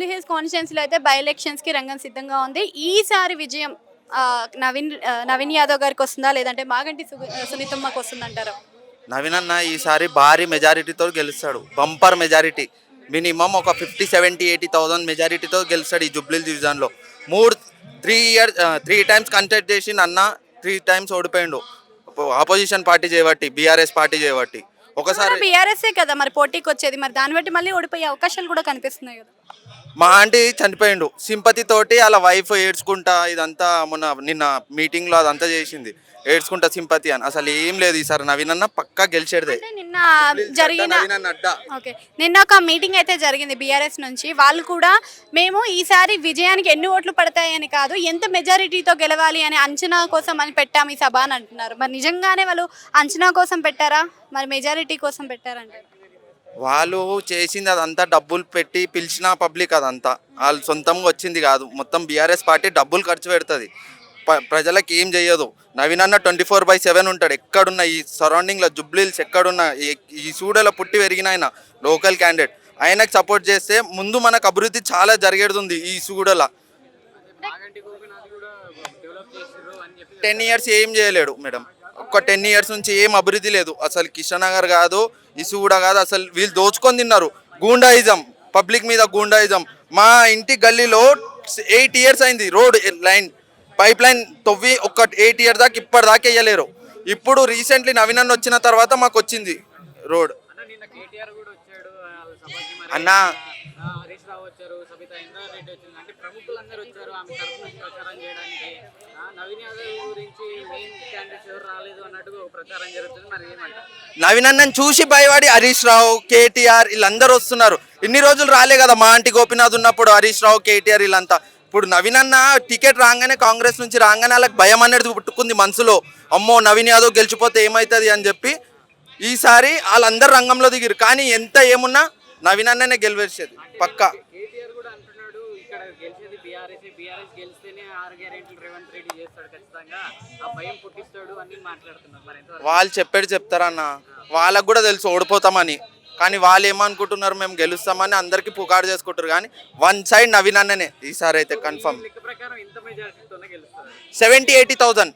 Hills కాన్స్టిట్యున్సీలో అయితే by ఎలక్షన్స్కి రంగం సిద్ధంగా ఉంది. ఈసారి విజయం నవీన్ యాదవ్ గారికి వస్తుందా, లేదంటే మాగంటి సునీతమ్మకి వస్తుందంటారా? నవీన్ అన్న ఈసారి భారీ మెజారిటీతో గెలుస్తాడు. బంపర్ మెజారిటీ, మినిమం ఒక 50, 70, 80,000 మెజారిటీతో గెలుస్తాడు ఈ జూబ్లీ డివిజన్లో. 3 టైమ్స్ కంటెస్ట్ చేసి అన్న 3 టైమ్స్ ఓడిపోయిండు. ఆపోజిషన్ పార్టీ చేయబట్టి, బీఆర్ఎస్ పార్టీ చేయబట్టి. ఒకసారి బీఆర్ఎస్ఏ కదా మరి పోటీకి వచ్చేది, మరి దాన్ని బట్టి మళ్ళీ ఓడిపోయే అవకాశాలు కూడా కనిపిస్తున్నాయి కదా. మా ఆంటీ చనిపోయిండు, సింపతి తోటి వాళ్ళ వైఫ్ ఏడ్చుకుంటా ఇదంతా నిన్న మీటింగ్లో అదంతా చేసింది, ఏడ్చుకుంటా సింపతి అని. అసలు ఏం లేదు, ఈసారి నవీన్ అన్న పక్కా గెలిచేదే. నిన్న జరిగిన నిన్న ఒక మీటింగ్ అయితే జరిగింది బీఆర్ఎస్ నుంచి. వాళ్ళు కూడా మేము ఈసారి విజయానికి ఎన్ని ఓట్లు పడతాయని కాదు, ఎంత మెజారిటీతో గెలవాలి అనే అంచనా కోసం అని పెట్టాము ఈ సభ అని అంటున్నారు. మరి నిజంగానే వాళ్ళు అంచనా కోసం పెట్టారా, మరి మెజారిటీ కోసం పెట్టారంటారు? వాళ్ళు చేసింది అదంతా డబ్బులు పెట్టి పిలిచిన పబ్లిక్, అదంతా వాళ్ళు సొంతంగా వచ్చింది కాదు. మొత్తం బీఆర్ఎస్ పార్టీ డబ్బులు ఖర్చు పెడుతుంది, ప్రజలకు ఏం చేయదు. నవీన్ అన్న 24/7 ఉంటాడు. ఎక్కడున్న ఈ సరౌండింగ్లో జుబ్లీల్స్ ఎక్కడున్న ఈ సూడలో పుట్టి పెరిగిన ఆయన లోకల్ క్యాండిడేట్, ఆయనకు సపోర్ట్ చేస్తే ముందు మనకు అభివృద్ధి చాలా జరిగేది ఈ సూడలో. 10 years ఏం చేయలేడు మేడం. ఒక 10 years నుంచి ఏం అభివృద్ధి లేదు అసలు. కిషనగర్ కాదు, ఇసు కూడా కాదు, అసలు వీళ్ళు దోచుకొని తిన్నారు. గూండాయిజం, పబ్లిక్ మీద గూండాయిజం. మా ఇంటి గల్లీలో 8 years అయింది రోడ్ లైన్, పైప్ లైన్ తవ్వి ఒక 8 years దాకా ఇప్పటిదాకా వేయలేరు. ఇప్పుడు రీసెంట్లీ నవీన్ అన్న వచ్చిన తర్వాత మాకు వచ్చింది రోడ్. అన్న నవీన్ అన్నని చూసి భయపడి హరీష్ రావు, కేటీఆర్ వీళ్ళందరూ వస్తున్నారు. ఇన్ని రోజులు రాలే కదా, మా ఆంటీ గోపీనాథ్ ఉన్నప్పుడు హరీష్ రావు, కేటీఆర్ వీళ్ళంతా. ఇప్పుడు నవీన్ అన్న టికెట్ రాగానే, కాంగ్రెస్ నుంచి రాగానే వాళ్ళకి భయం అనేది పుట్టుకుంది మనసులో. అమ్మో నవీన్ యాదవ్ గెలిచిపోతే ఏమవుతుంది అని చెప్పి ఈసారి వాళ్ళందరూ రంగంలో దిగిరు. కానీ ఎంత ఏమున్నా నవీన్ అన్ననే గెలివేసేది పక్కా. వాళ్ళు చెప్పేది చెప్తారన్న, వాళ్ళకు కూడా తెలుసు ఓడిపోతామని. కానీ వాళ్ళు ఏమనుకుంటున్నారు, మేము గెలుస్తామని అందరికీ పుకారు చేసుకుంటారు. కానీ 1 side నవీన్ అన్ననే ఈసారి అయితే కన్ఫర్మ్. 70, 80,000